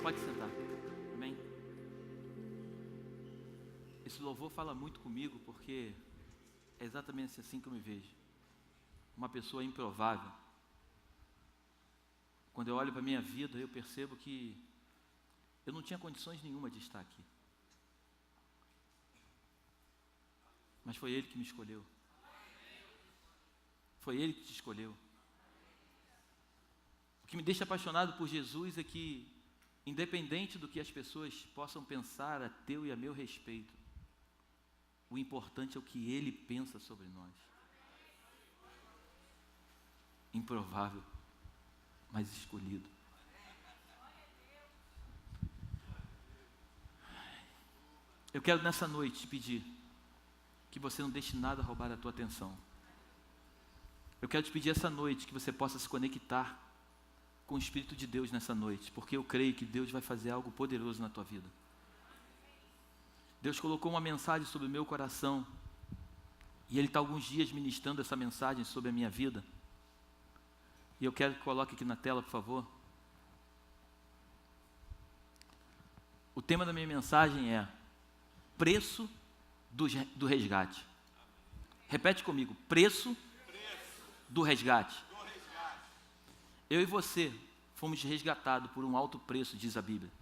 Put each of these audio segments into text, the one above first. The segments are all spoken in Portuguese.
Pode sentar. Amém? Esse louvor fala muito comigo porque é exatamente assim que eu me vejo. Uma pessoa improvável. Quando eu olho para a minha vida, eu percebo que eu não tinha condições nenhuma de estar aqui. Mas foi Ele que me escolheu. Foi Ele que te escolheu. O que me deixa apaixonado por Jesus é que, independente do que as pessoas possam pensar a teu e a meu respeito, o importante é o que Ele pensa sobre nós. Improvável, mas escolhido. Eu quero nessa noite te pedir que você não deixe nada roubar a tua atenção. Eu quero te pedir essa noite que você possa se conectar com o Espírito de Deus nessa noite, porque eu creio que Deus vai fazer algo poderoso na tua vida. Deus colocou uma mensagem sobre o meu coração, e Ele está alguns dias ministrando essa mensagem sobre a minha vida, e eu quero que coloque aqui na tela, por favor. O tema da minha mensagem é preço do resgate. Repete comigo, preço do resgate. Eu e você fomos resgatados por um alto preço, diz a Bíblia.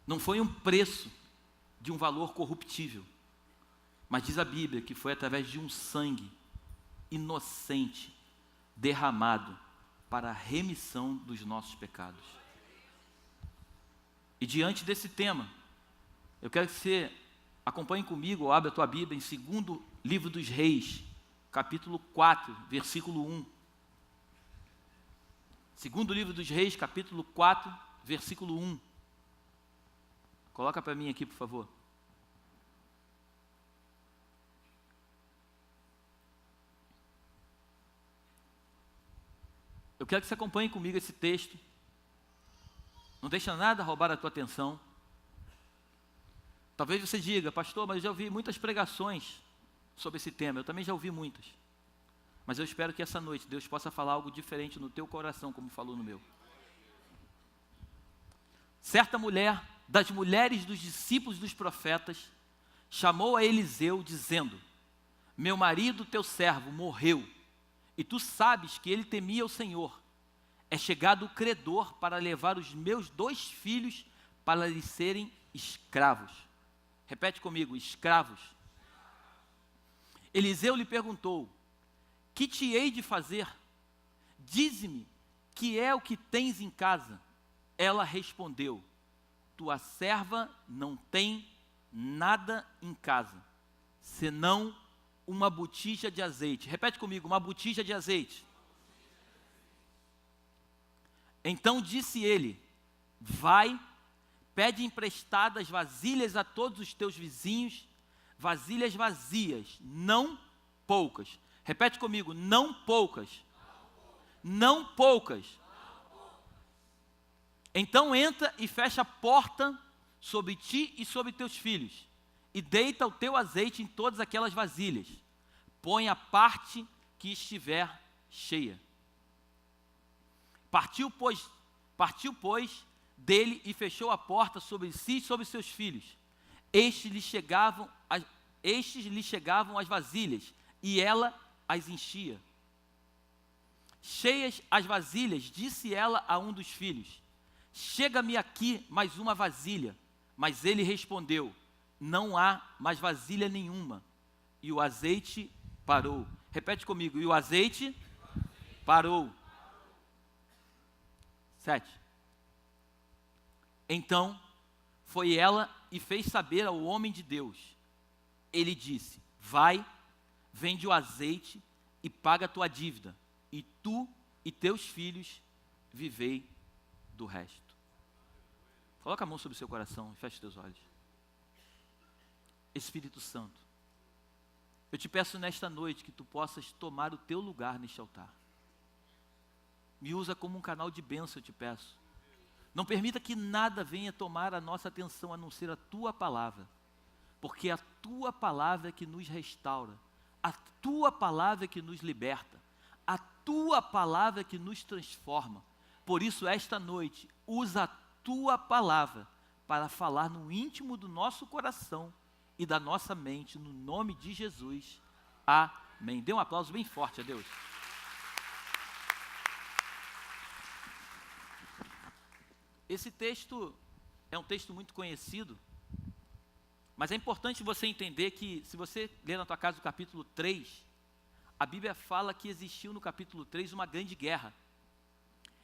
Não foi um preço de um valor corruptível, mas diz a Bíblia que foi através de um sangue inocente derramado para a remissão dos nossos pecados. E diante desse tema, eu quero que você acompanhe comigo, ou abra a tua Bíblia em 2º livro dos Reis, capítulo 4, versículo 1. 2º livro dos Reis, capítulo 4, versículo 1. Coloca para mim aqui, por favor. Eu quero que você acompanhe comigo esse texto. Não deixa nada roubar a tua atenção. Talvez você diga, pastor, mas eu já ouvi muitas pregações sobre esse tema. Eu também já ouvi muitas. Mas eu espero que essa noite Deus possa falar algo diferente no teu coração, como falou no meu. Certa mulher, das mulheres dos discípulos dos profetas, chamou a Eliseu, dizendo: meu marido, teu servo, morreu, e tu sabes que ele temia o Senhor. É chegado o credor para levar os meus 2 filhos para lhes serem escravos. Repete comigo, escravos. Eliseu lhe perguntou: que te hei de fazer? Dize-me, que é o que tens em casa? Ela respondeu: tua serva não tem nada em casa, senão uma botija de azeite. Repete comigo, uma botija de azeite. Então disse ele: vai, pede emprestadas vasilhas a todos os teus vizinhos, vasilhas vazias, não poucas. Repete comigo, não poucas. Não poucas. Então entra e fecha a porta sobre ti e sobre teus filhos, e deita o teu azeite em todas aquelas vasilhas. Põe a parte que estiver cheia. Partiu, pois, dele e fechou a porta sobre si e sobre seus filhos. Estes lhe chegavam as vasilhas, e ela as enchia. Cheias as vasilhas, disse ela a um dos filhos: chega-me aqui mais uma vasilha. Mas ele respondeu: não há mais vasilha nenhuma. E o azeite parou. Repete comigo, e o azeite parou. 7. Então foi ela e fez saber ao homem de Deus. Ele disse: vai, vende o azeite e paga a tua dívida, e tu e teus filhos vivei do resto. Coloca a mão sobre o seu coração e feche os teus olhos. Espírito Santo, eu te peço nesta noite que tu possas tomar o teu lugar neste altar. Me usa como um canal de bênção, eu te peço. Não permita que nada venha tomar a nossa atenção a não ser a tua palavra, porque a tua palavra é que nos restaura, a tua palavra é que nos liberta, a tua palavra é que nos transforma, Por isso, esta noite, usa a tua palavra para falar no íntimo do nosso coração e da nossa mente, no nome de Jesus. Amém. Dê um aplauso bem forte a Deus. Esse texto é um texto muito conhecido, mas é importante você entender que, se você ler na tua casa o capítulo 3, a Bíblia fala que existiu no capítulo 3 uma grande guerra.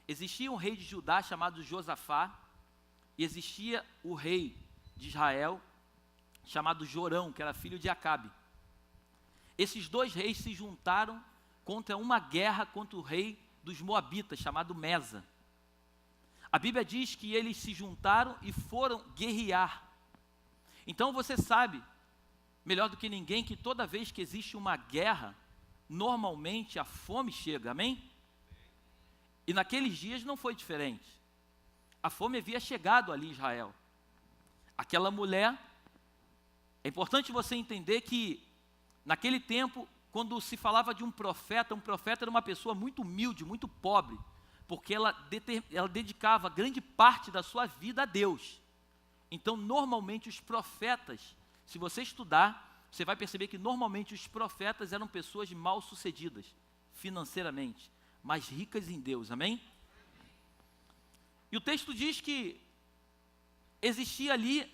Existia um rei de Judá chamado Josafá, e existia o rei de Israel chamado Jorão, que era filho de Acabe. Esses dois reis se juntaram contra uma guerra contra o rei dos Moabitas, chamado Mesa. A Bíblia diz que eles se juntaram e foram guerrear. Então você sabe, melhor do que ninguém, que toda vez que existe uma guerra, normalmente a fome chega, amém? E naqueles dias não foi diferente. A fome havia chegado ali em Israel. Aquela mulher, é importante você entender que naquele tempo, quando se falava de um profeta era uma pessoa muito humilde, muito pobre, porque ela dedicava grande parte da sua vida a Deus. Então, normalmente os profetas, se você estudar, você vai perceber que normalmente os profetas eram pessoas mal sucedidas financeiramente, mas ricas em Deus, amém? E o texto diz que existia ali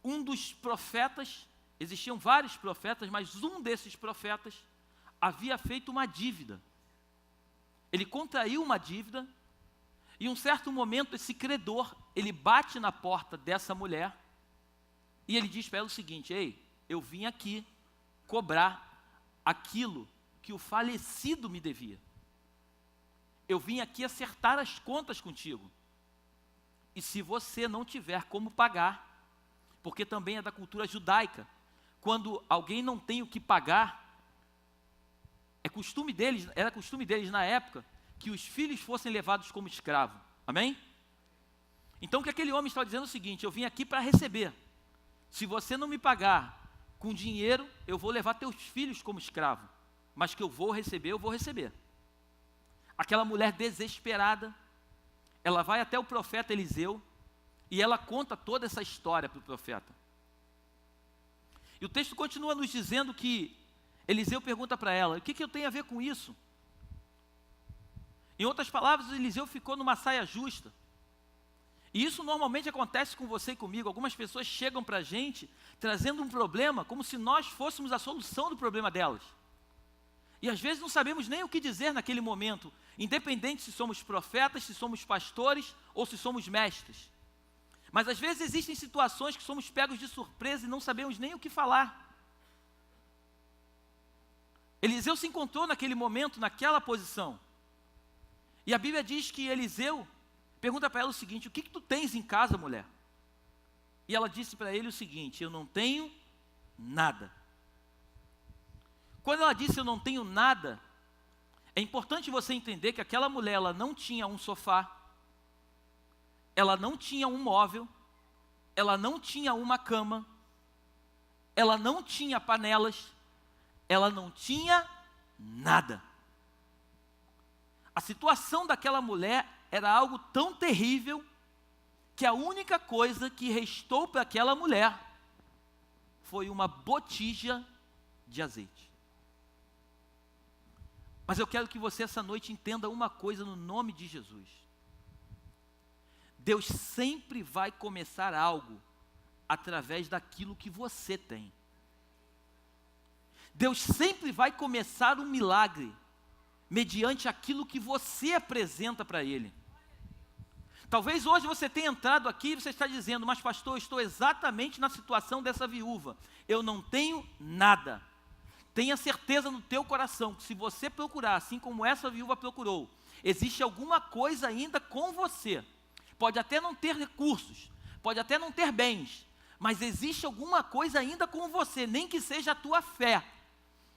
um dos profetas, existiam vários profetas, mas um desses profetas havia feito uma dívida. Ele contraiu uma dívida, e em um certo momento esse credor, ele bate na porta dessa mulher, e ele diz para ela o seguinte: ei, eu vim aqui cobrar aquilo que o falecido me devia. Eu vim aqui acertar as contas contigo. E se você não tiver como pagar, porque também é da cultura judaica, quando alguém não tem o que pagar, era costume deles na época, que os filhos fossem levados como escravo. Amém? Então o que aquele homem está dizendo é o seguinte: eu vim aqui para receber. Se você não me pagar com dinheiro, eu vou levar teus filhos como escravo. Mas que eu vou receber, eu vou receber. Aquela mulher desesperada, ela vai até o profeta Eliseu, e ela conta toda essa história para o profeta. E o texto continua nos dizendo que Eliseu pergunta para ela: o que eu tenho a ver com isso? Em outras palavras, Eliseu ficou numa saia justa. E isso normalmente acontece com você e comigo. Algumas pessoas chegam para a gente trazendo um problema como se nós fôssemos a solução do problema delas. E às vezes não sabemos nem o que dizer naquele momento, independente se somos profetas, se somos pastores ou se somos mestres. Mas às vezes existem situações que somos pegos de surpresa e não sabemos nem o que falar. Eliseu se encontrou naquele momento, naquela posição. E a Bíblia diz que Eliseu pergunta para ela o seguinte: o que tu tens em casa, mulher? E ela disse para ele o seguinte: eu não tenho nada. Quando ela disse eu não tenho nada, é importante você entender que aquela mulher, ela não tinha um sofá, ela não tinha um móvel, ela não tinha uma cama, ela não tinha panelas, ela não tinha nada. A situação daquela mulher era algo tão terrível que a única coisa que restou para aquela mulher foi uma botija de azeite. Mas eu quero que você essa noite entenda uma coisa no nome de Jesus. Deus sempre vai começar algo através daquilo que você tem. Deus sempre vai começar um milagre mediante aquilo que você apresenta para Ele. Talvez hoje você tenha entrado aqui e você está dizendo: mas pastor, eu estou exatamente na situação dessa viúva. Eu não tenho nada. Tenha certeza no teu coração que se você procurar, assim como essa viúva procurou, existe alguma coisa ainda com você. Pode até não ter recursos, pode até não ter bens, mas existe alguma coisa ainda com você, nem que seja a tua fé.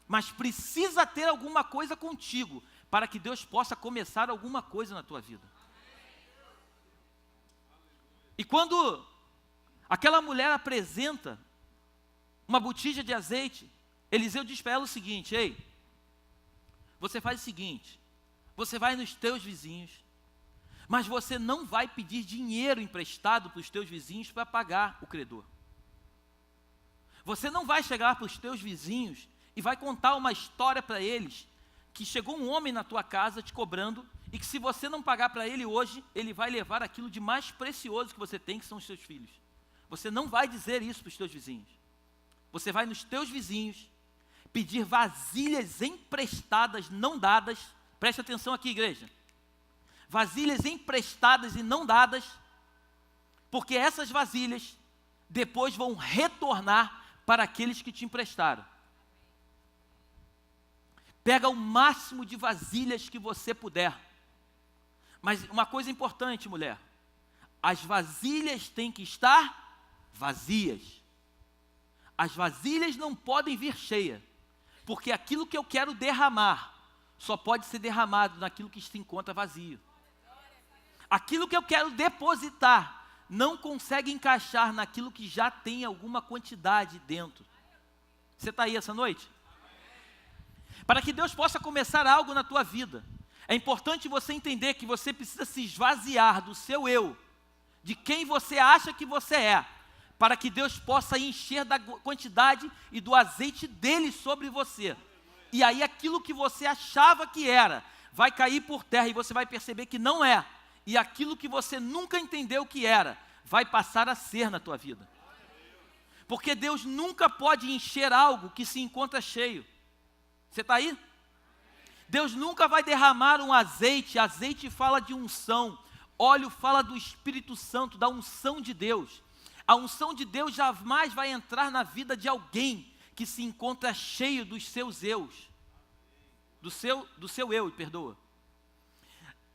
Mas precisa ter alguma coisa contigo, para que Deus possa começar alguma coisa na tua vida. E quando aquela mulher apresenta uma botija de azeite, Eliseu diz para ela o seguinte: ei, você faz o seguinte, você vai nos teus vizinhos, mas você não vai pedir dinheiro emprestado para os teus vizinhos para pagar o credor. Você não vai chegar para os teus vizinhos e vai contar uma história para eles que chegou um homem na tua casa te cobrando e que se você não pagar para ele hoje, ele vai levar aquilo de mais precioso que você tem, que são os seus filhos. Você não vai dizer isso para os teus vizinhos. Você vai nos teus vizinhos pedir vasilhas emprestadas, não dadas. Preste atenção aqui, igreja. Vasilhas emprestadas e não dadas, porque essas vasilhas depois vão retornar para aqueles que te emprestaram. Pega o máximo de vasilhas que você puder. Mas uma coisa importante, mulher, as vasilhas têm que estar vazias. As vasilhas não podem vir cheias, porque aquilo que eu quero derramar só pode ser derramado naquilo que se encontra vazio. Aquilo que eu quero depositar não consegue encaixar naquilo que já tem alguma quantidade dentro. Você está aí essa noite? Para que Deus possa começar algo na tua vida, é importante você entender que você precisa se esvaziar do seu eu, de quem você acha que você é, para que Deus possa encher da quantidade e do azeite dele sobre você. E aí aquilo que você achava que era, vai cair por terra e você vai perceber que não é. E aquilo que você nunca entendeu que era, vai passar a ser na tua vida. Porque Deus nunca pode encher algo que se encontra cheio. Você está aí? Deus nunca vai derramar um azeite. Azeite fala de unção. Óleo fala do Espírito Santo, da unção de Deus. A unção de Deus jamais vai entrar na vida de alguém que se encontra cheio dos seus eus. Do seu eu, perdoa.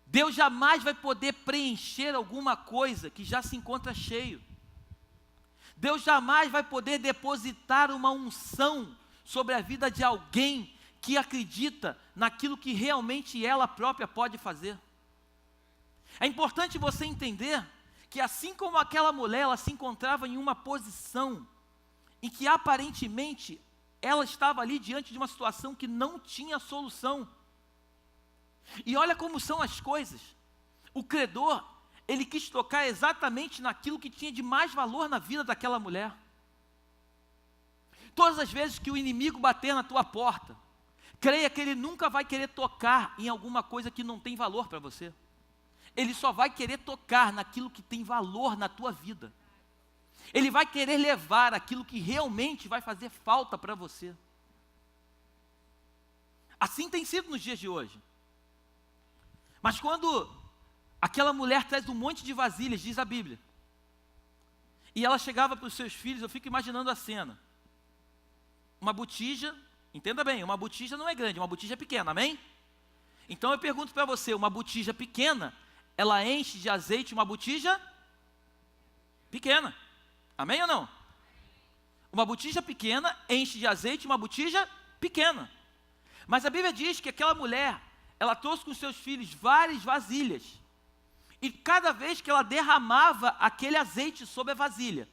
Deus jamais vai poder preencher alguma coisa que já se encontra cheio. Deus jamais vai poder depositar uma unção sobre a vida de alguém que acredita naquilo que realmente ela própria pode fazer. É importante você entender que assim como aquela mulher, ela se encontrava em uma posição em que aparentemente ela estava ali diante de uma situação que não tinha solução. E olha como são as coisas. O credor, ele quis tocar exatamente naquilo que tinha de mais valor na vida daquela mulher. Todas as vezes que o inimigo bater na tua porta, creia que ele nunca vai querer tocar em alguma coisa que não tem valor para você. Ele só vai querer tocar naquilo que tem valor na tua vida. Ele vai querer levar aquilo que realmente vai fazer falta para você. Assim tem sido nos dias de hoje. Mas quando aquela mulher traz um monte de vasilhas, diz a Bíblia, e ela chegava para os seus filhos, eu fico imaginando a cena. Uma botija, entenda bem, uma botija não é grande, uma botija é pequena, amém? Então eu pergunto para você, uma botija pequena, ela enche de azeite uma botija pequena, amém ou não? Uma botija pequena enche de azeite uma botija pequena. Mas a Bíblia diz que aquela mulher, ela trouxe com seus filhos várias vasilhas. E cada vez que ela derramava aquele azeite sobre a vasilha,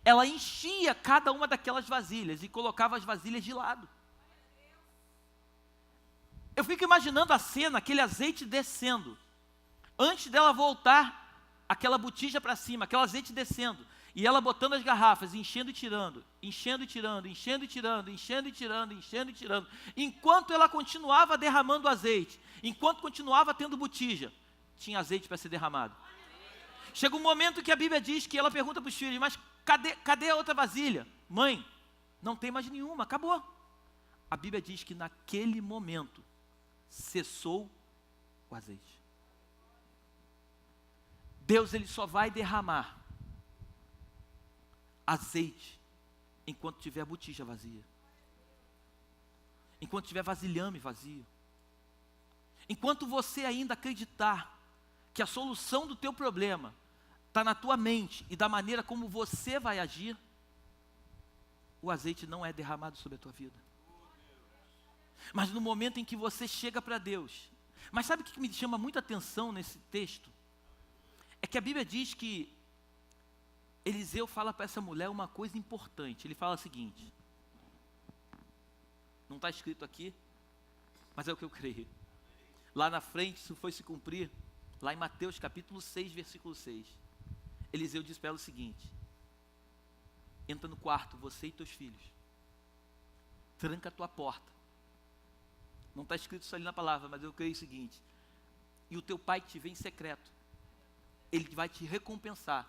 ela enchia cada uma daquelas vasilhas e colocava as vasilhas de lado. Eu fico imaginando a cena, aquele azeite descendo. Antes dela voltar, aquela botija para cima, aquele azeite descendo. E ela botando as garrafas, enchendo e tirando, enchendo e tirando, enchendo e tirando, enchendo e tirando, enchendo e tirando. Enquanto ela continuava derramando azeite, enquanto continuava tendo botija, tinha azeite para ser derramado. Chega um momento que a Bíblia diz que ela pergunta para os filhos, mas cadê a outra vasilha? Mãe, não tem mais nenhuma, acabou. A Bíblia diz que naquele momento cessou o azeite. Deus, ele só vai derramar azeite enquanto tiver a botija vazia, enquanto tiver vasilhame vazio, enquanto você ainda acreditar que a solução do teu problema está na tua mente e da maneira como você vai agir, o azeite não é derramado sobre a tua vida. Mas no momento em que você chega para Deus, mas sabe o que me chama muita atenção nesse texto? É que a Bíblia diz que Eliseu fala para essa mulher uma coisa importante. Ele fala o seguinte, não está escrito aqui, mas é o que eu creio. Lá na frente, isso foi se cumprir, lá em Mateus capítulo 6, versículo 6. Eliseu disse para ela o seguinte: entra no quarto, você e teus filhos, tranca a tua porta. Não está escrito isso ali na palavra, mas eu creio o seguinte: e o teu pai que te vê em secreto, ele vai te recompensar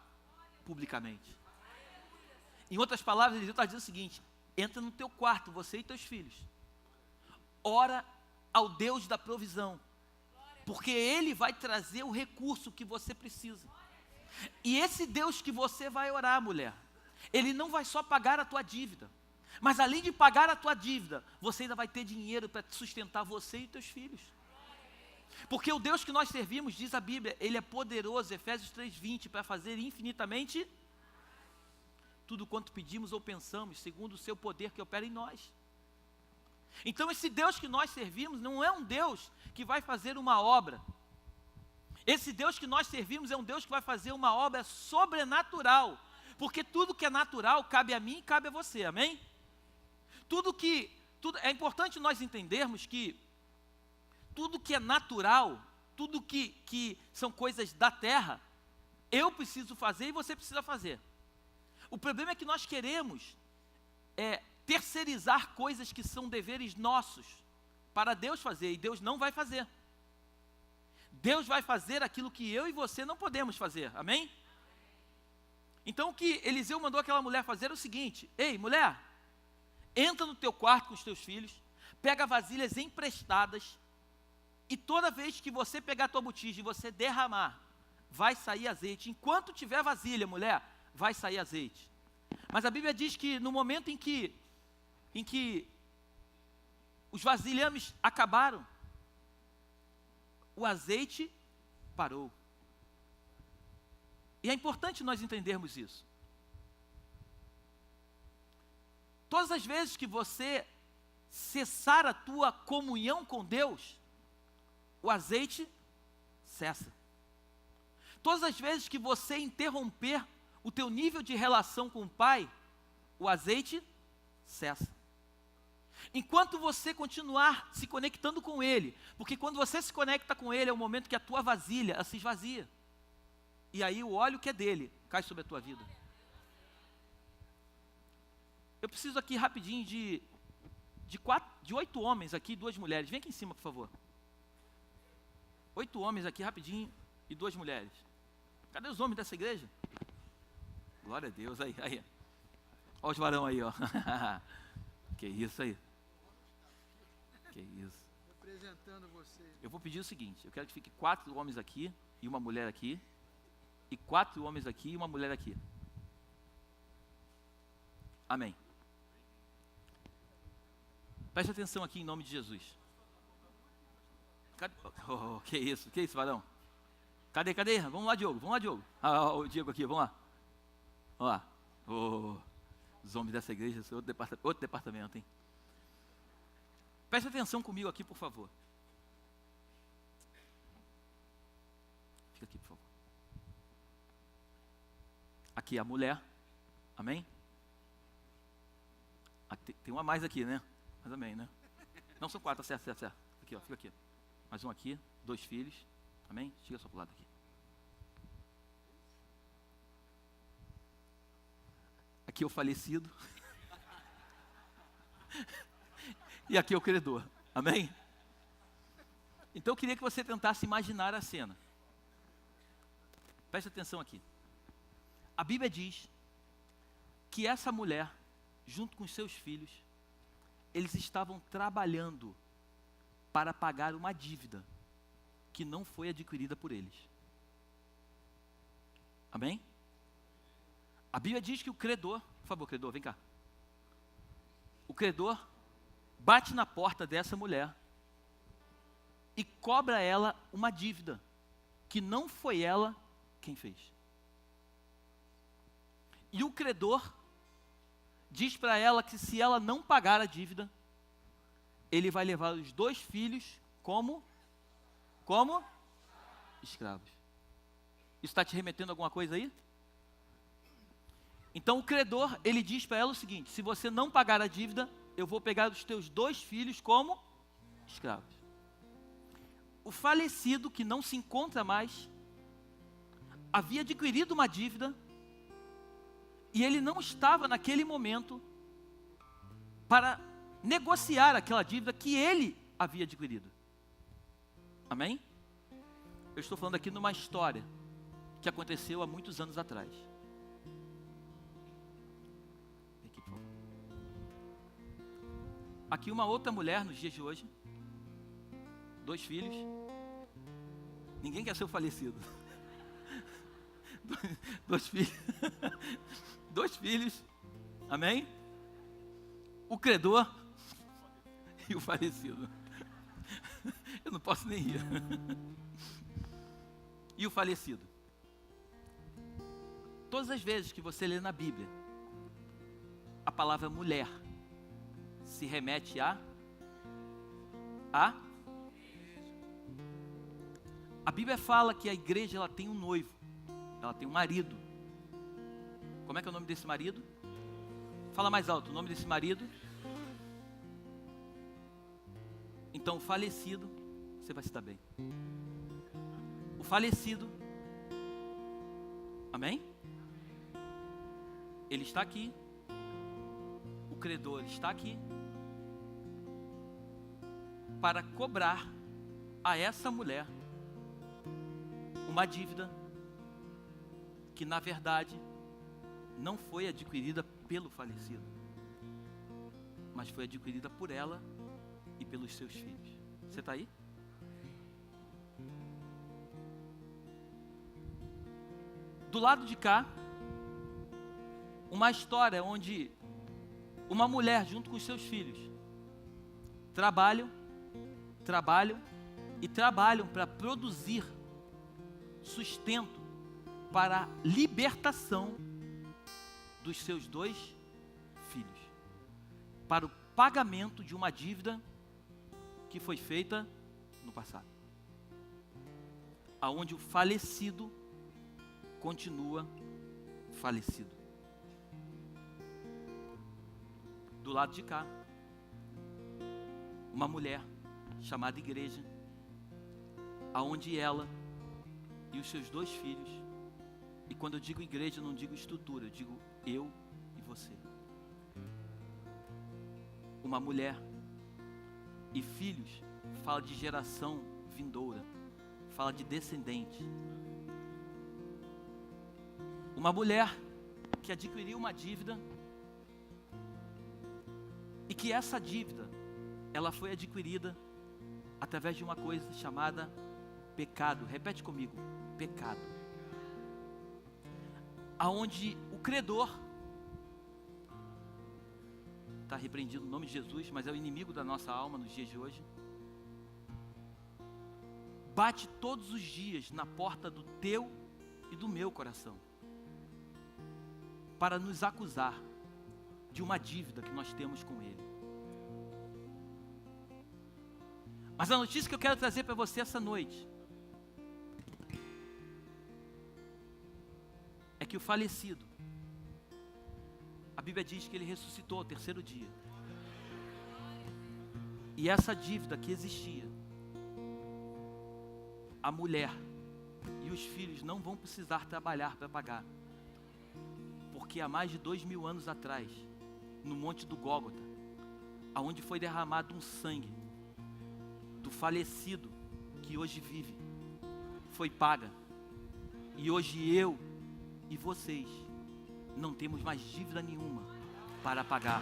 publicamente. Em outras palavras, Eliseu está dizendo o seguinte: entra no teu quarto, você e teus filhos, ora ao Deus da provisão, porque Ele vai trazer o recurso que você precisa. E esse Deus que você vai orar, mulher, Ele não vai só pagar a tua dívida, mas além de pagar a tua dívida, você ainda vai ter dinheiro para sustentar você e teus filhos. Porque o Deus que nós servimos, diz a Bíblia, Ele é poderoso, Efésios 3:20, para fazer infinitamente tudo quanto pedimos ou pensamos, segundo o seu poder que opera em nós. Então esse Deus que nós servimos não é um Deus que vai fazer uma obra. Esse Deus que nós servimos é um Deus que vai fazer uma obra sobrenatural. Porque tudo que é natural cabe a mim e cabe a você, amém? É importante nós entendermos que tudo que é natural, tudo que são coisas da terra, eu preciso fazer e você precisa fazer. O problema é que nós queremos terceirizar coisas que são deveres nossos para Deus fazer, e Deus não vai fazer. Deus vai fazer aquilo que eu e você não podemos fazer, amém? Então o que Eliseu mandou aquela mulher fazer é o seguinte: ei, mulher, entra no teu quarto com os teus filhos, pega vasilhas emprestadas, e toda vez que você pegar a tua botija e você derramar, vai sair azeite. Enquanto tiver vasilha, mulher, vai sair azeite. Mas a Bíblia diz que no momento em que os vasilhames acabaram, o azeite parou. E é importante nós entendermos isso. Todas as vezes que você cessar a tua comunhão com Deus, o azeite cessa. Todas as vezes que você interromper o teu nível de relação com o Pai, o azeite cessa. Enquanto você continuar se conectando com Ele, porque quando você se conecta com Ele, é o momento que a tua vasilha se esvazia. E aí o óleo que é dele cai sobre a tua vida. Eu preciso aqui rapidinho de 8 homens aqui e 2 mulheres. Vem aqui em cima, por favor. 8 homens aqui rapidinho e 2 mulheres. Cadê os homens dessa igreja? Glória a Deus, aí. Olha os varão aí, ó. Que isso aí. Que isso. Representando você. Eu vou pedir o seguinte: eu quero que fique 4 homens aqui e uma mulher aqui, e 4 homens aqui e uma mulher aqui. Amém. Preste atenção aqui em nome de Jesus. Que isso, varão? Cadê? Vamos lá, Diogo. O Diego aqui, vamos lá. Vamos lá. Os homens dessa igreja são outro departamento, hein? Preste atenção comigo aqui, por favor. Fica aqui, por favor. Aqui a mulher. Amém? Aqui, tem uma a mais aqui, né? Mas amém, né? Não, são 4, tá certo. Aqui, ó, fica aqui. Mais um aqui, 2 filhos. Amém? Chega só pro lado aqui. Aqui é o falecido. E aqui é o credor. Amém? Então eu queria que você tentasse imaginar a cena. Preste atenção aqui. A Bíblia diz que essa mulher, junto com os seus filhos, eles estavam trabalhando para pagar uma dívida que não foi adquirida por eles. Amém? A Bíblia diz que o credor, por favor, credor, vem cá. O credor bate na porta dessa mulher e cobra ela uma dívida que não foi ela quem fez. E o credor diz para ela que se ela não pagar a dívida, ele vai levar os 2 filhos como escravos. Isso está te remetendo a alguma coisa aí? Então o credor, ele diz para ela o seguinte: se você não pagar a dívida, eu vou pegar os teus 2 filhos como escravos. o falecido, que não se encontra mais, havia adquirido uma dívida e ele não estava naquele momento para negociar aquela dívida que ele havia adquirido. Amém? Eu estou falando aqui numa história que aconteceu há muitos anos atrás. Aqui, por favor. Aqui uma outra mulher nos dias de hoje, 2 filhos. Ninguém quer ser o falecido. 2 filhos. 2 filhos. Amém? O credor e o falecido. Eu não posso nem rir. E o falecido. Todas as vezes que você lê na Bíblia, a palavra mulher se remete a Bíblia fala que a igreja ela tem um noivo, ela tem um marido. Como é que é o nome desse marido? Fala mais alto, o nome desse marido. Então o falecido, você vai se dar bem. O falecido, amém? Ele está aqui, o credor está aqui, para cobrar a essa mulher uma dívida que na verdade não foi adquirida pelo falecido, mas foi adquirida por ela e pelos seus filhos. Você está aí? Do lado de cá, uma história onde uma mulher junto com os seus filhos trabalham para produzir sustento para a libertação dos seus 2 filhos, para o pagamento de uma dívida que foi feita no passado, aonde o falecido continua falecido. Do lado de cá, uma mulher chamada igreja, aonde ela e os seus 2 filhos, e quando eu digo igreja, eu não digo estrutura, eu digo eu e você. Uma mulher e filhos fala de geração vindoura, fala de descendente. Uma mulher que adquiriu uma dívida e que essa dívida ela foi adquirida através de uma coisa chamada pecado. Repete comigo, pecado. Aonde o credor está repreendido no nome de Jesus, mas é o inimigo da nossa alma nos dias de hoje. Bate todos os dias na porta do teu e do meu coração para nos acusar de uma dívida que nós temos com Ele. Mas a notícia que eu quero trazer para você essa noite é que o falecido, a Bíblia diz que ele ressuscitou ao 3º dia. E essa dívida que existia, a mulher e os filhos não vão precisar trabalhar para pagar. Porque há mais de 2000 anos atrás, no Monte do Gólgota, aonde foi derramado um sangue do falecido que hoje vive, foi paga. E hoje eu e vocês não temos mais dívida nenhuma para pagar.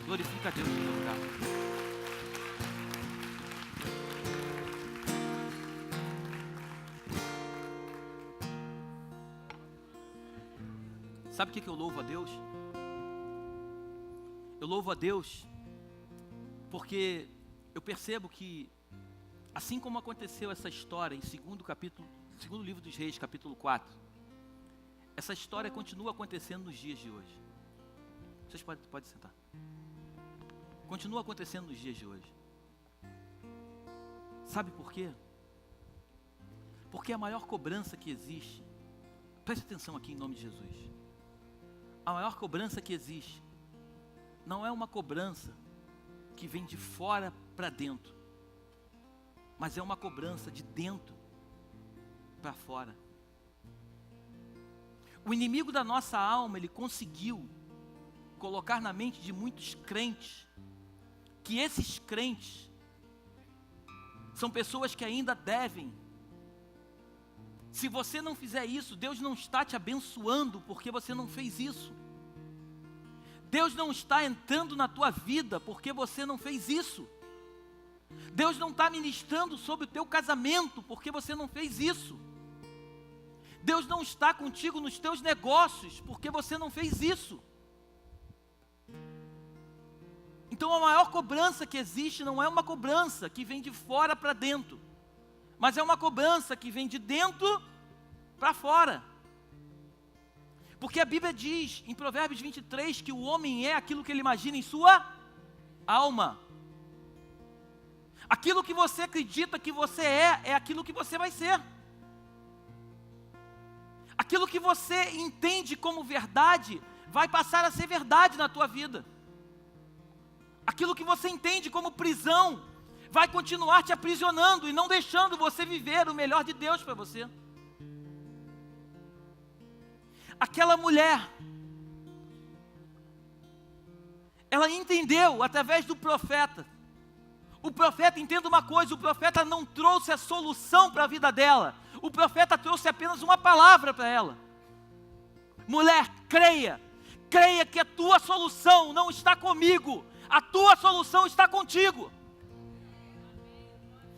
Glorifica a Deus no seu lugar. Sabe o que eu louvo a Deus? Eu louvo a Deus porque eu percebo que, assim como aconteceu essa história em segundo livro dos Reis, capítulo 4, essa história continua acontecendo nos dias de hoje. Vocês podem sentar. Continua acontecendo nos dias de hoje. Sabe por quê? Porque a maior cobrança que existe, preste atenção aqui em nome de Jesus, a maior cobrança que existe não é uma cobrança que vem de fora para dentro, mas é uma cobrança de dentro para fora. O inimigo da nossa alma, ele conseguiu colocar na mente de muitos crentes, que esses crentes são pessoas que ainda devem. Se você não fizer isso, Deus não está te abençoando porque você não fez isso. Deus não está entrando na tua vida porque você não fez isso. Deus não está ministrando sobre o teu casamento porque você não fez isso. Deus não está contigo nos teus negócios porque você não fez isso. Então a maior cobrança que existe não é uma cobrança que vem de fora para dentro, mas é uma cobrança que vem de dentro para fora. Porque a Bíblia diz em Provérbios 23 que o homem é aquilo que ele imagina em sua alma. Aquilo que você acredita que você é aquilo que você vai ser. Aquilo que você entende como verdade, vai passar a ser verdade na tua vida. Aquilo que você entende como prisão, vai continuar te aprisionando e não deixando você viver o melhor de Deus para você. Aquela mulher, ela entendeu através do profeta. O profeta, entenda uma coisa, o profeta não trouxe a solução para a vida dela. O profeta trouxe apenas uma palavra para ela. Mulher, creia que a tua solução não está comigo, a tua solução está contigo.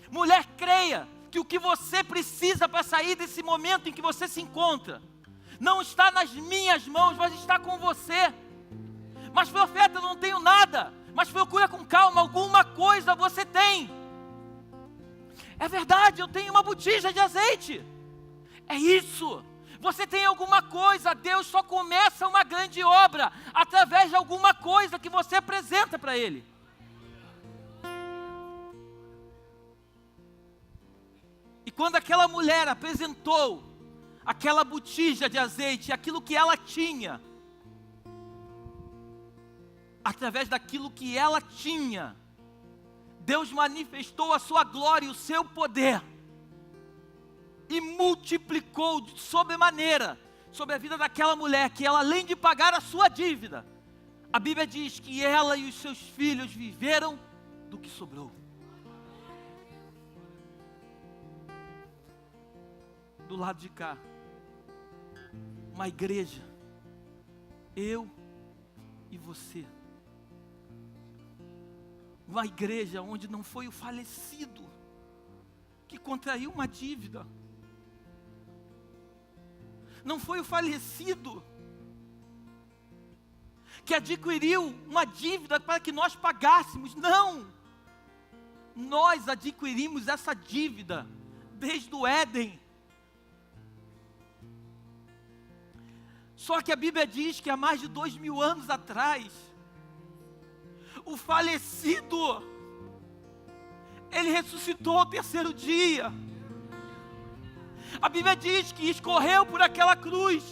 Mulher, creia que o que você precisa para sair desse momento em que você se encontra, não está nas minhas mãos, mas está com você. Mas profeta, eu não tenho nada. Mas procura com calma, alguma coisa você tem. É verdade, eu tenho uma botija de azeite. É isso. Você tem alguma coisa. Deus só começa uma grande obra através de alguma coisa que você apresenta para Ele. E quando aquela mulher apresentou aquela botija de azeite, aquilo que ela tinha, através daquilo que ela tinha, Deus manifestou a sua glória e o seu poder, e multiplicou de sobremaneira sobre a vida daquela mulher, que ela, além de pagar a sua dívida, a Bíblia diz que ela e os seus filhos viveram do que sobrou. Do lado de cá, uma igreja, eu e você. Uma igreja onde não foi o falecido que contraiu uma dívida. Não foi o falecido que adquiriu uma dívida para que nós pagássemos. Não! Nós adquirimos essa dívida desde o Éden. Só que a Bíblia diz que há mais de 2000 anos atrás, o falecido, ele ressuscitou ao terceiro dia. A Bíblia diz que escorreu por aquela cruz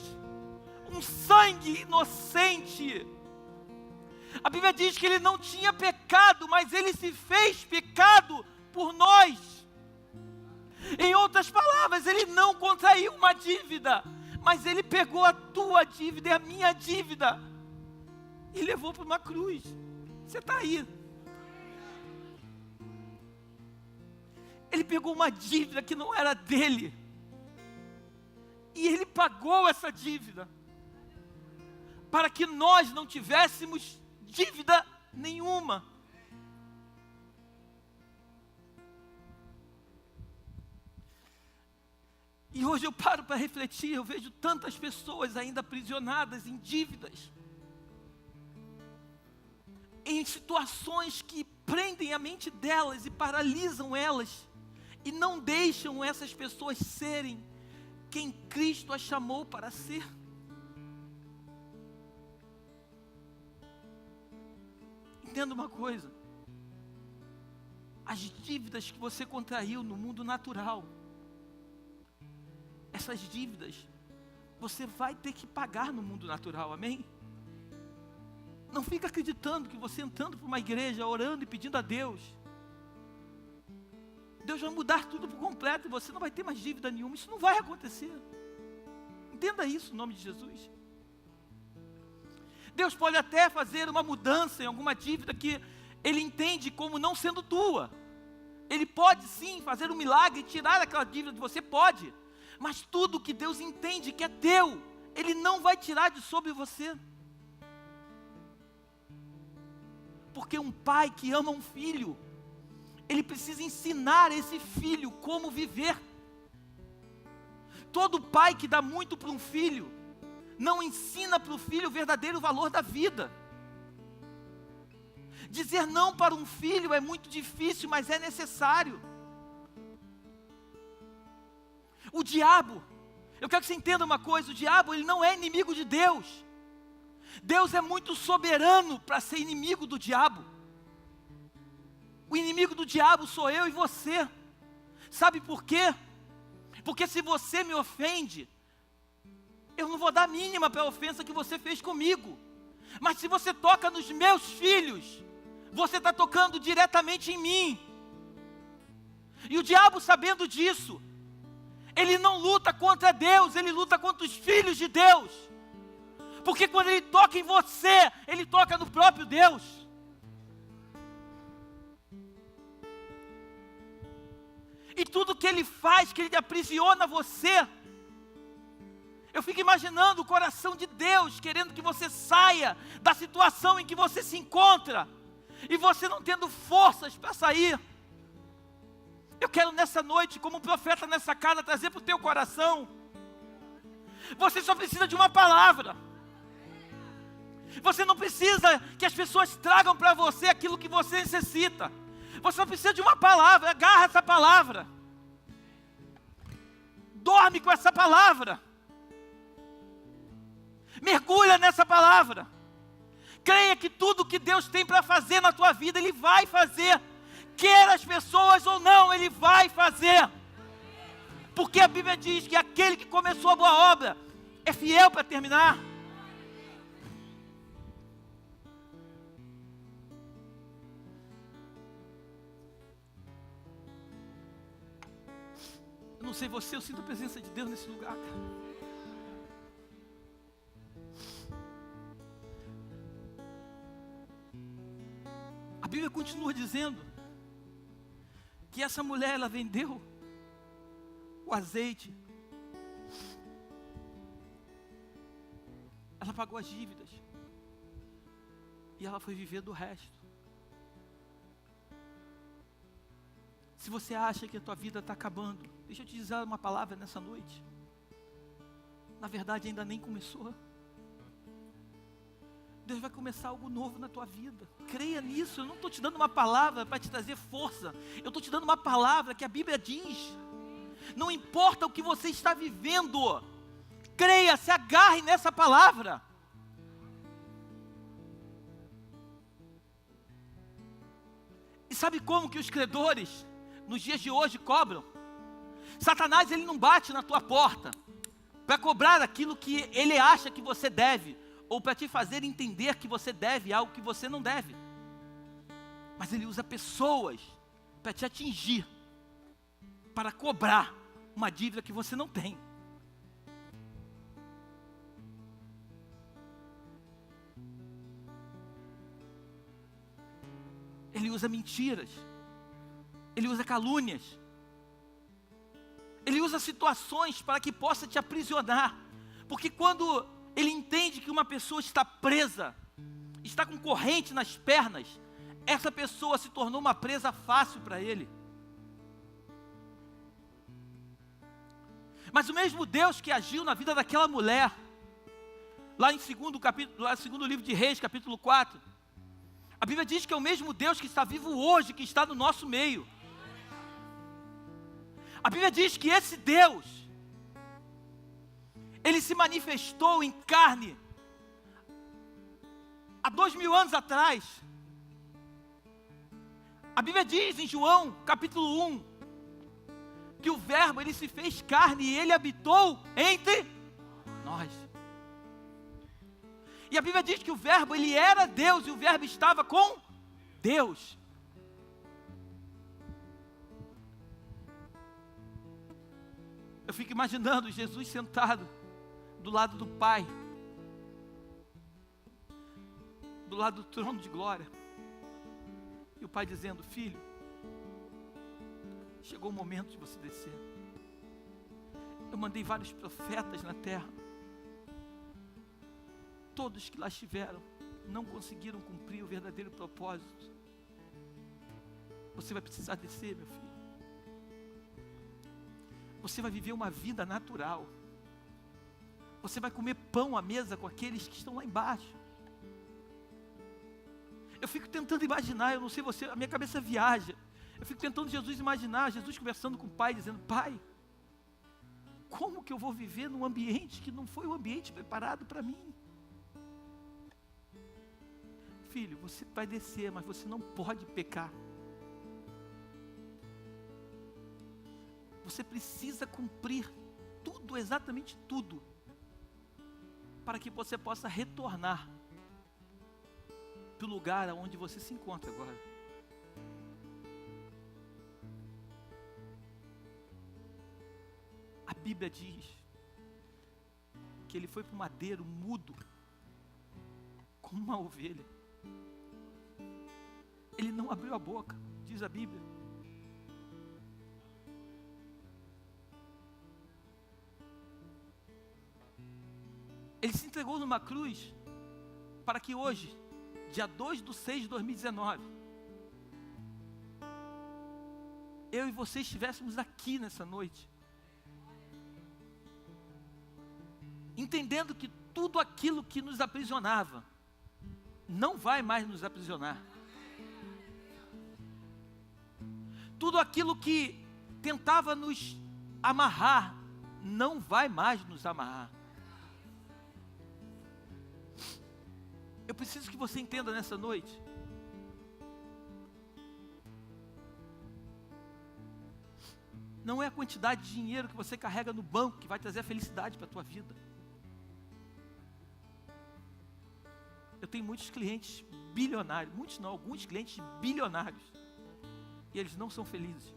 um sangue inocente. A Bíblia diz que ele não tinha pecado, mas ele se fez pecado por nós. Em outras palavras, ele não contraiu uma dívida, mas ele pegou a tua dívida e a minha dívida e levou para uma cruz. Você está aí. Ele pegou uma dívida que não era dele, e ele pagou essa dívida, para que nós não tivéssemos dívida nenhuma. E hoje eu paro para refletir, eu vejo tantas pessoas ainda aprisionadas em dívidas, em situações que prendem a mente delas e paralisam elas, e não deixam essas pessoas serem quem Cristo as chamou para ser. Entenda uma coisa, as dívidas que você contraiu no mundo natural, essas dívidas você vai ter que pagar no mundo natural, amém? Não fica acreditando que você entrando para uma igreja, orando e pedindo a Deus, Deus vai mudar tudo por completo e você não vai ter mais dívida nenhuma. Isso não vai acontecer. Entenda isso em nome de Jesus. Deus pode até fazer uma mudança em alguma dívida que Ele entende como não sendo tua. Ele pode sim fazer um milagre e tirar aquela dívida de você, pode. Mas tudo que Deus entende que é teu, Ele não vai tirar de sobre você. Porque um pai que ama um filho, ele precisa ensinar esse filho como viver. Todo pai que dá muito para um filho, não ensina para o filho o verdadeiro valor da vida. Dizer não para um filho é muito difícil, mas é necessário. O diabo, eu quero que você entenda uma coisa, o diabo ele não é inimigo de Deus. Deus é muito soberano para ser inimigo do diabo. O inimigo do diabo sou eu e você. Sabe por quê? Porque se você me ofende, eu não vou dar mínima para a ofensa que você fez comigo. Mas se você toca nos meus filhos, você está tocando diretamente em mim. E o diabo, sabendo disso, ele não luta contra Deus, ele luta contra os filhos de Deus. Porque quando ele toca em você, ele toca no próprio Deus. E tudo que ele faz, que ele aprisiona você, eu fico imaginando o coração de Deus querendo que você saia da situação em que você se encontra, e você não tendo forças para sair. Eu quero nessa noite, como profeta nessa casa, trazer para o teu coração, você só precisa de uma palavra. Você não precisa que as pessoas tragam para você aquilo que você necessita. Você só precisa de uma palavra. Agarra essa palavra. Dorme com essa palavra. Mergulha nessa palavra. Creia que tudo que Deus tem para fazer na tua vida, Ele vai fazer. Quer as pessoas ou não, Ele vai fazer. Porque a Bíblia diz que aquele que começou a boa obra é fiel para terminar. Eu não sei você, eu sinto a presença de Deus nesse lugar, cara. A Bíblia continua dizendo que essa mulher, ela vendeu o azeite, ela pagou as dívidas e ela foi viver do resto. Se você acha que a tua vida está acabando, deixa eu te dizer uma palavra nessa noite. Na verdade ainda nem começou. Deus vai começar algo novo na tua vida. Creia nisso. Eu não estou te dando uma palavra para te trazer força. Eu estou te dando uma palavra que a Bíblia diz. Não importa o que você está vivendo, creia, se agarre nessa palavra. E sabe como que os credores nos dias de hoje cobram? Satanás, ele não bate na tua porta para cobrar aquilo que ele acha que você deve, ou para te fazer entender que você deve algo que você não deve. Mas ele usa pessoas para te atingir, para cobrar uma dívida que você não tem. Ele usa mentiras. Ele usa calúnias. Ele usa situações para que possa te aprisionar. Porque quando ele entende que uma pessoa está presa, está com corrente nas pernas, essa pessoa se tornou uma presa fácil para ele. Mas o mesmo Deus que agiu na vida daquela mulher, lá em segundo livro de Reis, capítulo 4, a Bíblia diz que é o mesmo Deus que está vivo hoje, que está no nosso meio. A Bíblia diz que esse Deus, Ele se manifestou em carne há 2000 anos atrás. A Bíblia diz em João, capítulo 1, que o Verbo, Ele se fez carne e Ele habitou entre nós. E a Bíblia diz que o Verbo, Ele era Deus e o Verbo estava com Deus. Eu fico imaginando Jesus sentado do lado do Pai, do lado do trono de glória, e o Pai dizendo: filho, chegou o momento de você descer. Eu mandei vários profetas na terra, todos que lá estiveram não conseguiram cumprir o verdadeiro propósito. Você vai precisar descer, meu filho. Você vai viver uma vida natural. Você vai comer pão à mesa com aqueles que estão lá embaixo. Eu fico tentando imaginar, eu não sei você, a minha cabeça viaja. Eu fico tentando imaginar Jesus conversando com o Pai, dizendo: Pai, como que eu vou viver num ambiente que não foi o ambiente preparado para mim? Filho, você vai descer, mas você não pode pecar. Você precisa cumprir tudo, exatamente tudo, para que você possa retornar para o lugar onde você se encontra agora. A Bíblia diz que ele foi para o madeiro mudo, como uma ovelha. Ele não abriu a boca, diz a Bíblia. Ele se entregou numa cruz para que hoje, dia 2/6/2019, eu e você estivéssemos aqui nessa noite, entendendo que tudo aquilo que nos aprisionava não vai mais nos aprisionar. Tudo aquilo que tentava nos amarrar não vai mais nos amarrar. Eu preciso que você entenda nessa noite. Não é a quantidade de dinheiro que você carrega no banco que vai trazer a felicidade para a tua vida. Eu tenho muitos clientes bilionários, muitos não, alguns clientes bilionários, e eles não são felizes.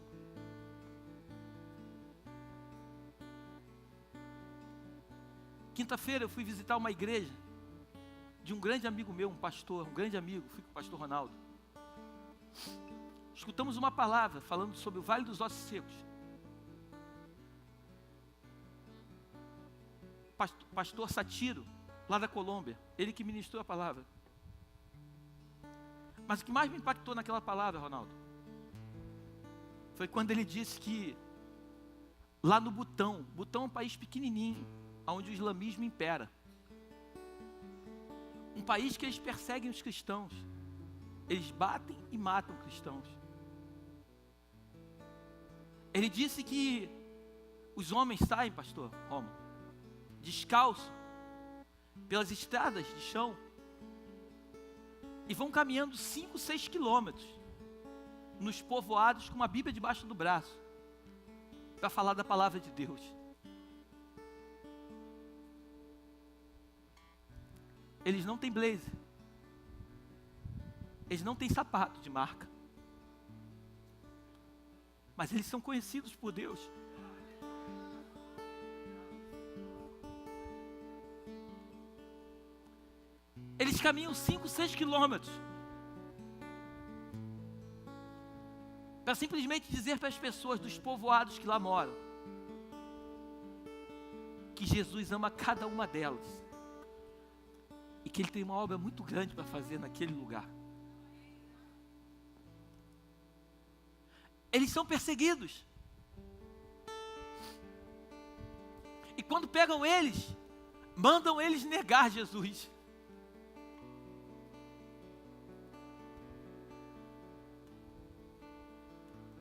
Quinta-feira eu fui visitar uma igreja de um grande amigo meu, um pastor, um grande amigo, fui com o pastor Ronaldo. Escutamos uma palavra falando sobre o Vale dos Ossos Secos. Pastor Satiro, lá da Colômbia, ele que ministrou a palavra. Mas o que mais me impactou naquela palavra, Ronaldo, foi quando ele disse que lá no Butão é um país pequenininho, onde o islamismo impera. Um país que eles perseguem os cristãos. Eles batem e matam cristãos. Ele disse que os homens saem, pastor Roma, descalço, pelas estradas de chão, e vão caminhando 5, 6 quilômetros, nos povoados com uma Bíblia debaixo do braço, para falar da palavra de Deus. Eles não têm blazer. Eles não têm sapato de marca. Mas eles são conhecidos por Deus. Eles caminham 5, 6 quilômetros para simplesmente dizer para as pessoas dos povoados que lá moram que Jesus ama cada uma delas e que Ele tem uma obra muito grande para fazer naquele lugar. Eles são perseguidos. E quando pegam eles, mandam eles negar Jesus.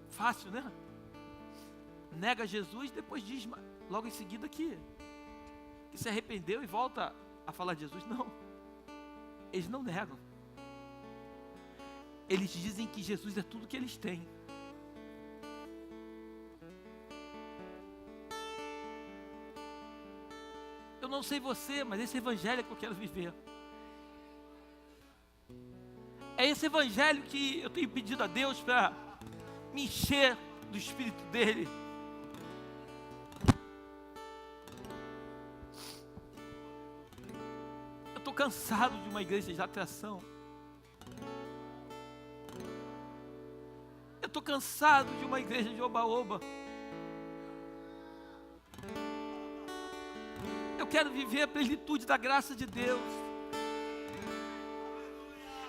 Fácil, né? Nega Jesus, depois diz logo em seguida que se arrependeu e volta a falar de Jesus. Não. Eles não negam. Eles dizem que Jesus é tudo que eles têm. Eu não sei você, mas esse evangelho é que eu quero viver. É esse evangelho que eu tenho pedido a Deus para me encher do Espírito dele. estou cansado de uma igreja de atração. Eu estou cansado de uma igreja de oba-oba. Eu quero viver a plenitude da graça de Deus.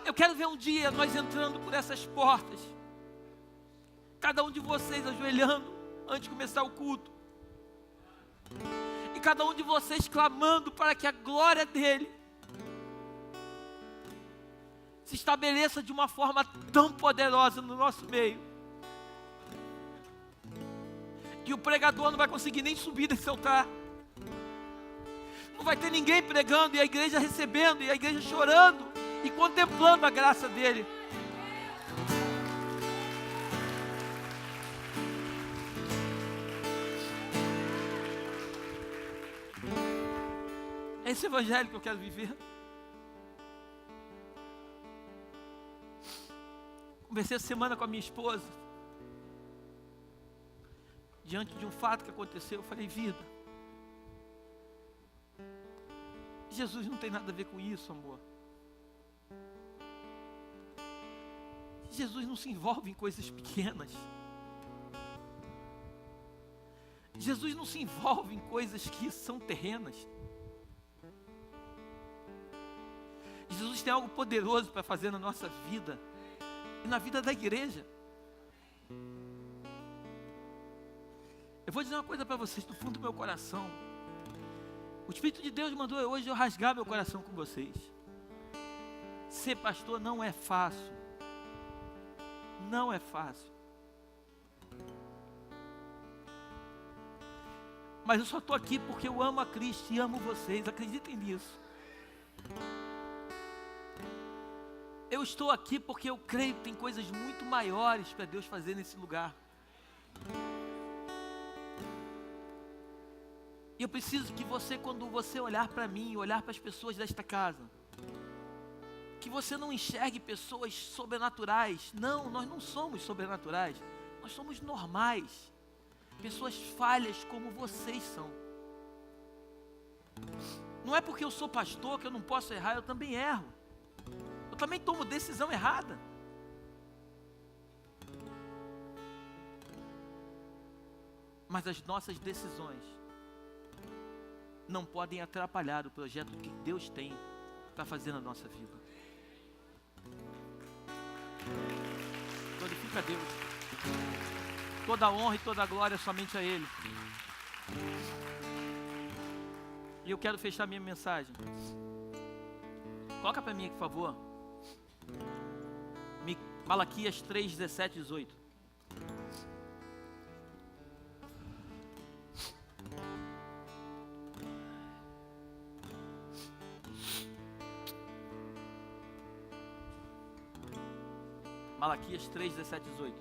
Eu quero ver um dia nós entrando por essas portas, cada um de vocês ajoelhando antes de começar o culto, e cada um de vocês clamando para que a glória dele se estabeleça de uma forma tão poderosa no nosso meio, que o pregador não vai conseguir nem subir desse altar. Não vai ter ninguém pregando, e a igreja recebendo, e a igreja chorando e contemplando a graça dele. É esse evangelho que eu quero viver. Conversei essa semana com a minha esposa, diante de um fato que aconteceu. Eu falei: vida, Jesus não tem nada a ver com isso, amor. Jesus não se envolve em coisas pequenas. Jesus não se envolve em coisas que são terrenas. Jesus tem algo poderoso para fazer na nossa vida e na vida da igreja. Eu vou dizer uma coisa para vocês do fundo do meu coração. O Espírito de Deus mandou hoje eu rasgar meu coração com vocês. Ser pastor não é fácil. Não é fácil. Mas eu só estou aqui porque eu amo a Cristo e amo vocês. Acreditem nisso. Eu estou aqui porque eu creio que tem coisas muito maiores para Deus fazer nesse lugar. E eu preciso que você, quando você olhar para mim, olhar para as pessoas desta casa, que você não enxergue pessoas sobrenaturais. Não, nós não somos sobrenaturais. Nós somos normais. Pessoas falhas como vocês são. Não é porque eu sou pastor que eu não posso errar, eu também erro. Eu também tomo decisão errada. Mas as nossas decisões não podem atrapalhar o projeto que Deus tem para fazer na nossa vida. Glorifica a Deus. Toda a honra e toda a glória somente a Ele. E eu quero fechar minha mensagem. Coloca para mim aqui, por favor. Malaquias 3, 17 e 18. Malaquias 3, 17 e 18.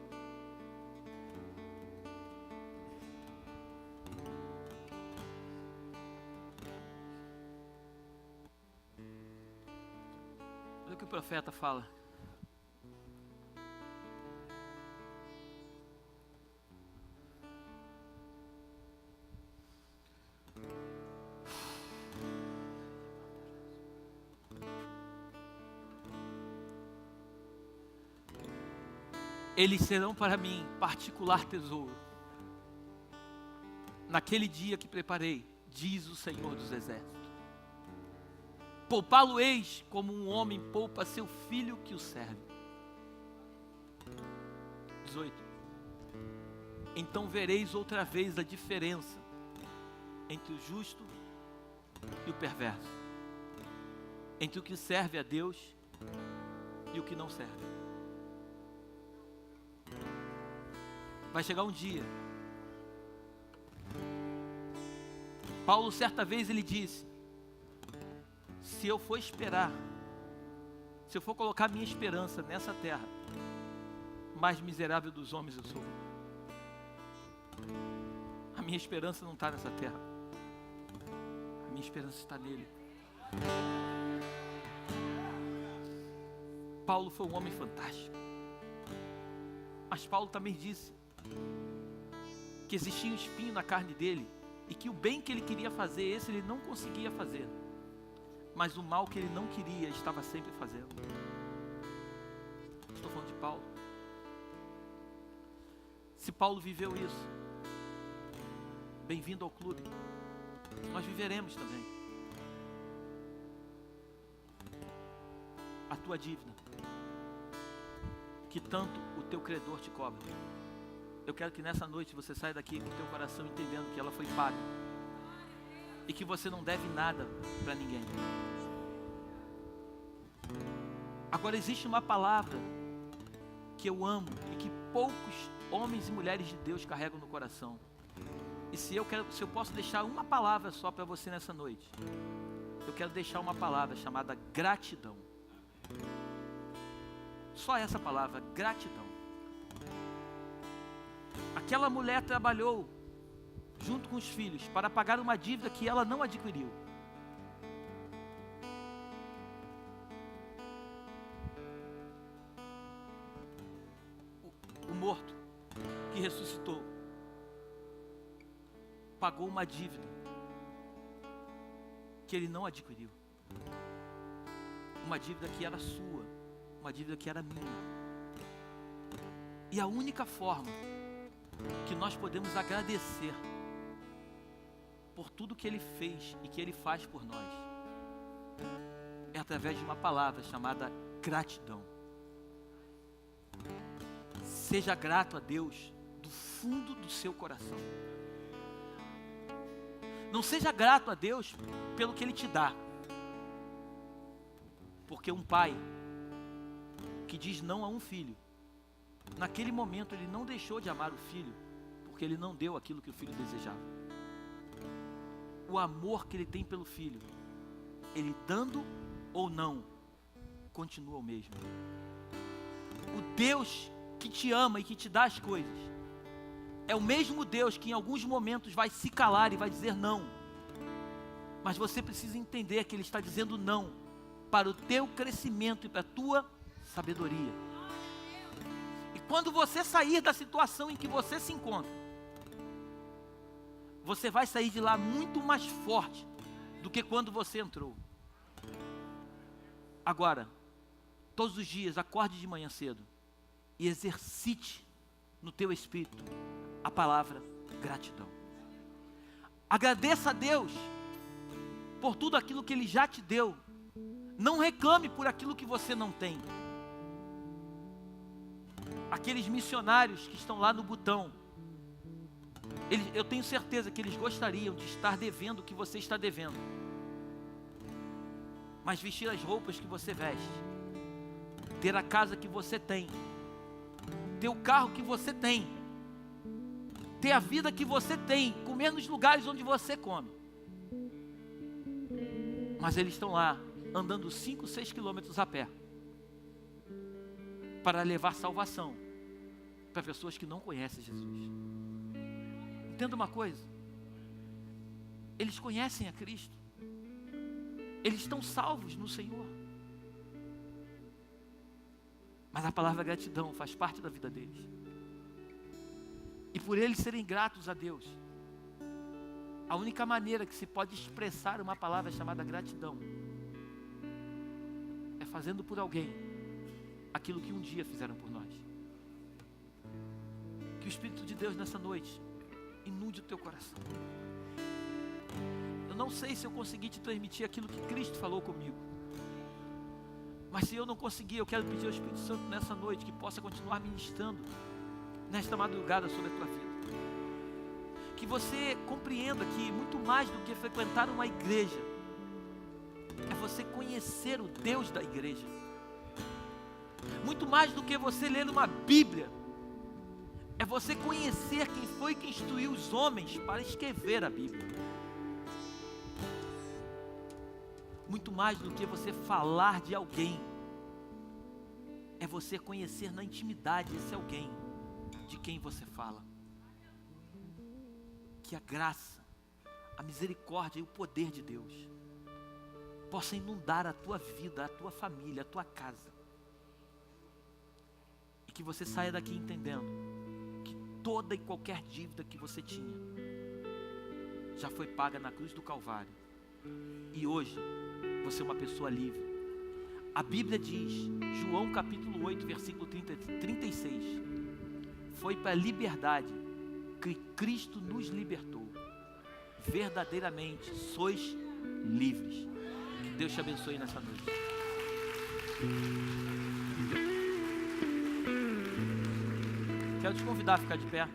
Olha o que o profeta fala. Eles serão para mim particular tesouro. Naquele dia que preparei, diz o Senhor dos Exércitos. Poupá-lo-eis como um homem poupa seu filho que o serve. 18. Então vereis outra vez a diferença entre o justo e o perverso, entre o que serve a Deus e o que não serve. Vai chegar um dia. Paulo, certa vez, ele disse: se eu for esperar, se eu for colocar minha esperança nessa terra, mais miserável dos homens eu sou. A minha esperança não está nessa terra. A minha esperança está nele. Paulo foi um homem fantástico. Mas Paulo também disse que existia um espinho na carne dele e que o bem que ele queria fazer, esse ele não conseguia fazer. mas o mal que ele não queria estava sempre fazendo. Estou falando de Paulo. Se Paulo viveu isso, bem-vindo ao clube. Nós viveremos também. A tua dívida, que tanto o teu credor te cobra. Eu quero que nessa noite você saia daqui com o teu coração entendendo que ela foi paga. E que você não deve nada para ninguém. Agora existe uma palavra que eu amo e que poucos homens e mulheres de Deus carregam no coração. E se eu posso deixar uma palavra só para você nessa noite, eu quero deixar uma palavra chamada gratidão. Só essa palavra, gratidão. Aquela mulher trabalhou junto com os filhos para pagar uma dívida que ela não adquiriu. O morto que ressuscitou pagou uma dívida que ele não adquiriu. Uma dívida que era sua, uma dívida que era minha. E a única forma que nós podemos agradecer por tudo que ele fez e que ele faz por nós é através de uma palavra chamada gratidão. Seja grato a Deus do fundo do seu coração. Não seja grato a Deus pelo que Ele te dá. Porque um pai que diz não a um filho, naquele momento ele não deixou de amar o filho, porque ele não deu aquilo que o filho desejava. O amor que ele tem pelo filho, ele dando ou não, continua o mesmo. O Deus que te ama e que te dá as coisas, é o mesmo Deus que em alguns momentos vai se calar e vai dizer não. Mas você precisa entender que Ele está dizendo não para o teu crescimento e para a tua sabedoria. E quando você sair da situação em que você se encontra, você vai sair de lá muito mais forte do que quando você entrou. Agora, todos os dias, acorde de manhã cedo e exercite no teu espírito a palavra gratidão. Agradeça a Deus por tudo aquilo que Ele já te deu. Não reclame por aquilo que você não tem. Aqueles missionários que estão lá no Butão, eu tenho certeza que eles gostariam de estar devendo o que você está devendo, mas vestir as roupas que você veste, ter a casa que você tem, ter o carro que você tem, ter a vida que você tem, comer nos lugares onde você come. Mas eles estão lá, andando 5, 6 quilômetros a pé, para levar salvação para pessoas que não conhecem Jesus. Entenda uma coisa, eles conhecem a Cristo, eles estão salvos no Senhor, mas a palavra gratidão faz parte da vida deles. E por eles serem gratos a Deus, a única maneira que se pode expressar uma palavra chamada gratidão é fazendo por alguém aquilo que um dia fizeram por nós. Que o Espírito de Deus nessa noite inunde o teu coração. Eu não sei se eu consegui te transmitir aquilo que Cristo falou comigo, mas se eu não conseguir, eu quero pedir ao Espírito Santo nessa noite que possa continuar ministrando nesta madrugada sobre a tua vida. Que você compreenda que muito mais do que frequentar uma igreja é você conhecer o Deus da igreja. Muito mais do que você ler uma Bíblia é você conhecer quem foi que instruiu os homens para escrever a Bíblia. Muito mais do que você falar de alguém é você conhecer na intimidade esse alguém de quem você fala. Que a graça, a misericórdia e o poder de Deus possa inundar a tua vida, a tua família, a tua casa. E que você saia daqui entendendo que toda e qualquer dívida que você tinha já foi paga na cruz do Calvário E hoje, você é uma pessoa livre. A Bíblia diz, João capítulo 8, versículo 36, foi para a liberdade que Cristo nos libertou. Verdadeiramente sois livres. Que Deus te abençoe nessa noite. Quero te convidar a ficar de pé.